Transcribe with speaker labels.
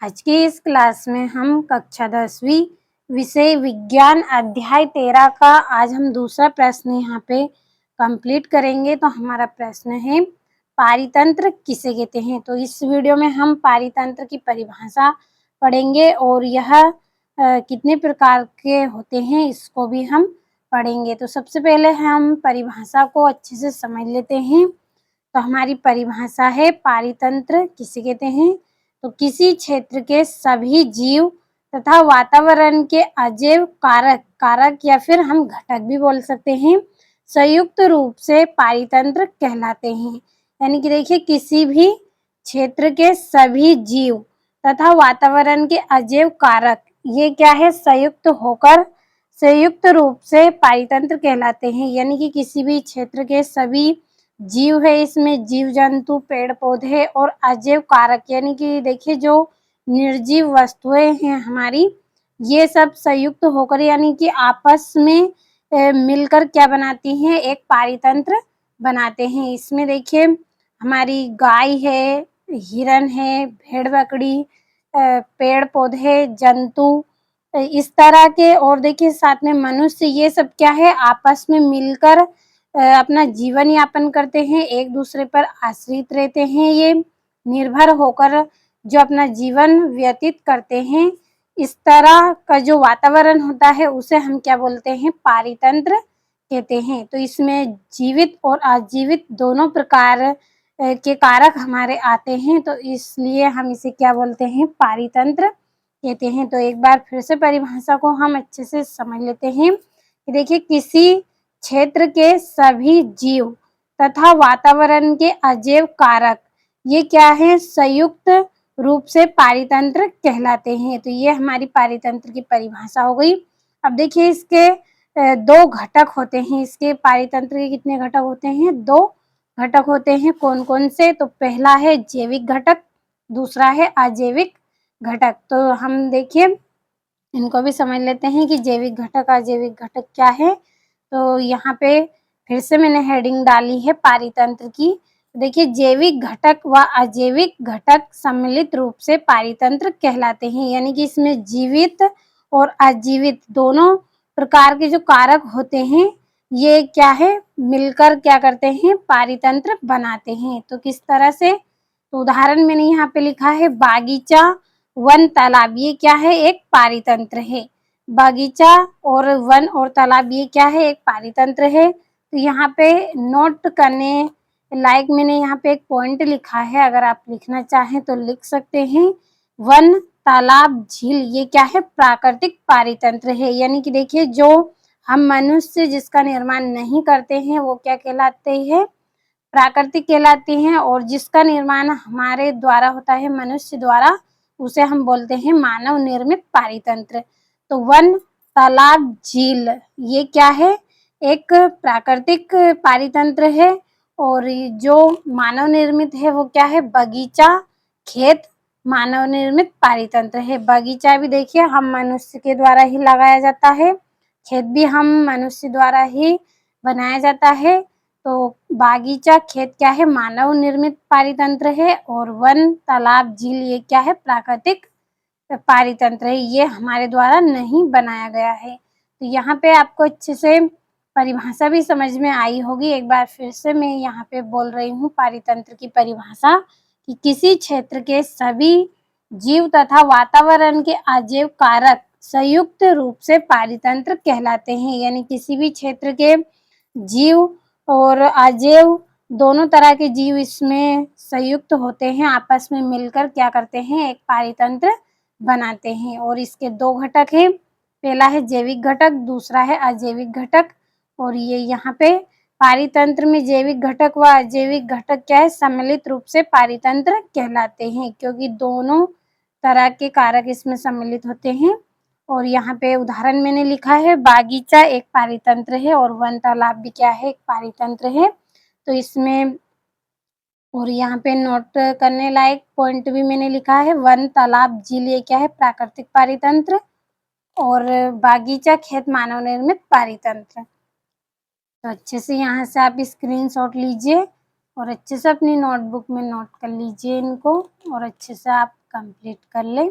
Speaker 1: आज की इस क्लास में हम कक्षा 10वीं विषय विज्ञान अध्याय 13 का आज हम दूसरा प्रश्न यहाँ पे कंप्लीट करेंगे। तो हमारा प्रश्न है पारितंत्र किसे कहते हैं। तो इस वीडियो में हम पारितंत्र की परिभाषा पढ़ेंगे और यह कितने प्रकार के होते हैं इसको भी हम पढ़ेंगे। तो सबसे पहले हम परिभाषा को अच्छे से समझ लेते हैं। तो हमारी परिभाषा है पारितंत्र किसे कहते हैं। तो किसी क्षेत्र के सभी जीव तथा वातावरण के अजैव कारक या फिर हम घटक भी बोल सकते हैं संयुक्त रूप से पारितंत्र कहलाते हैं। यानी कि देखिए किसी भी क्षेत्र के सभी जीव तथा वातावरण के अजैव कारक ये क्या है संयुक्त होकर संयुक्त रूप से पारितंत्र कहलाते हैं। यानी कि किसी भी क्षेत्र के सभी जीव है, इसमें जीव जंतु पेड़ पौधे और अजैव कारक यानी कि देखिए जो निर्जीव वस्तुएं हैं हमारी ये सब संयुक्त होकर यानी कि आपस में मिलकर क्या बनाती हैं एक पारितंत्र बनाते हैं। इसमें देखिए हमारी गाय है, हिरन है, भेड़ बकरी, पेड़ पौधे, जंतु इस तरह के और देखिए साथ में मनुष्य ये सब क्या है आपस में मिलकर अपना जीवन यापन करते हैं, एक दूसरे पर आश्रित रहते हैं, ये निर्भर होकर जो अपना जीवन व्यतीत करते हैं। इस तरह का जो वातावरण होता है उसे हम क्या बोलते हैं पारितंत्र कहते हैं। तो इसमें जीवित और अजीवित दोनों प्रकार के कारक हमारे आते हैं, तो इसलिए हम इसे क्या बोलते हैं पारितंत्र कहते हैं। तो एक बार फिर से परिभाषा को हम अच्छे से समझ लेते हैं कि देखिए किसी क्षेत्र के सभी जीव तथा वातावरण के अजैव कारक ये क्या है संयुक्त रूप से पारितंत्र कहलाते हैं। तो ये हमारी पारितंत्र की परिभाषा हो गई। अब देखिए इसके दो घटक होते हैं। इसके पारितंत्र के कितने घटक होते हैं? दो घटक होते हैं। कौन कौन से? तो पहला है जैविक घटक, दूसरा है अजैविक घटक। तो हम देखिए इनको भी समझ लेते हैं कि जैविक घटक अजैविक घटक क्या है। तो यहाँ पे फिर से मैंने हेडिंग डाली है पारितंत्र की। देखिए जैविक घटक व अजैविक घटक सम्मिलित रूप से पारितंत्र कहलाते हैं। यानी कि इसमें जीवित और अजीवित दोनों प्रकार के जो कारक होते हैं ये क्या है मिलकर क्या करते हैं पारितंत्र बनाते हैं। तो किस तरह से? तो उदाहरण मैंने यहाँ पे लिखा है बागीचा, वन, तालाब ये क्या है एक पारितंत्र है। बागीचा और वन और तालाब ये क्या है एक पारितंत्र है। तो यहाँ पे नोट करने लाइक मैंने यहाँ पे एक पॉइंट लिखा है, अगर आप लिखना चाहें तो लिख सकते हैं। वन, तालाब, झील ये क्या है प्राकृतिक पारितंत्र है। यानी कि देखिए जो हम मनुष्य जिसका निर्माण नहीं करते हैं वो क्या कहलाते हैं प्राकृतिक कहलाती हैं, और जिसका निर्माण हमारे द्वारा होता है मनुष्य द्वारा उसे हम बोलते हैं मानव निर्मित पारितंत्र। तो वन, तालाब, झील ये क्या है एक प्राकृतिक पारितंत्र है, और जो मानव निर्मित है वो क्या है बगीचा, खेत मानव निर्मित पारितंत्र है। बगीचा भी देखिए हम मनुष्य के द्वारा ही लगाया जाता है, खेत भी हम मनुष्य द्वारा ही बनाया जाता है। तो बागीचा खेत क्या है मानव निर्मित पारितंत्र है, और वन, तालाब, झील ये क्या है प्राकृतिक पारितंत्र है, ये हमारे द्वारा नहीं बनाया गया है। तो यहाँ पे आपको अच्छे से परिभाषा भी समझ में आई होगी। एक बार फिर से मैं यहाँ पे बोल रही हूँ पारितंत्र की परिभाषा कि किसी क्षेत्र के सभी जीव तथा वातावरण के अजैव कारक संयुक्त रूप से पारितंत्र कहलाते हैं। यानी किसी भी क्षेत्र के जीव और अजैव दोनों तरह के जीव इसमें संयुक्त होते हैं, आपस में मिलकर क्या करते हैं एक पारितंत्र बनाते हैं। और इसके दो घटक हैं, पहला है जैविक घटक, दूसरा है अजैविक घटक। और ये यहाँ पे पारितंत्र में जैविक घटक व अजैविक घटक क्या है सम्मिलित रूप से पारितंत्र कहलाते हैं, क्योंकि दोनों तरह के कारक इसमें सम्मिलित होते हैं। और यहाँ पे उदाहरण मैंने लिखा है बागीचा एक पारितंत्र है और वन, तालाब भी क्या है एक पारितंत्र है। तो इसमें और यहाँ पे नोट करने लायक पॉइंट भी मैंने लिखा है वन, तालाब, झील ये क्या है प्राकृतिक पारितंत्र, और बागीचा खेत मानव निर्मित पारितंत्र। तो अच्छे से यहाँ से आप स्क्रीनशॉट लीजिए और अच्छे से अपनी नोटबुक में नोट कर लीजिए इनको, और अच्छे से आप कंप्लीट कर लें।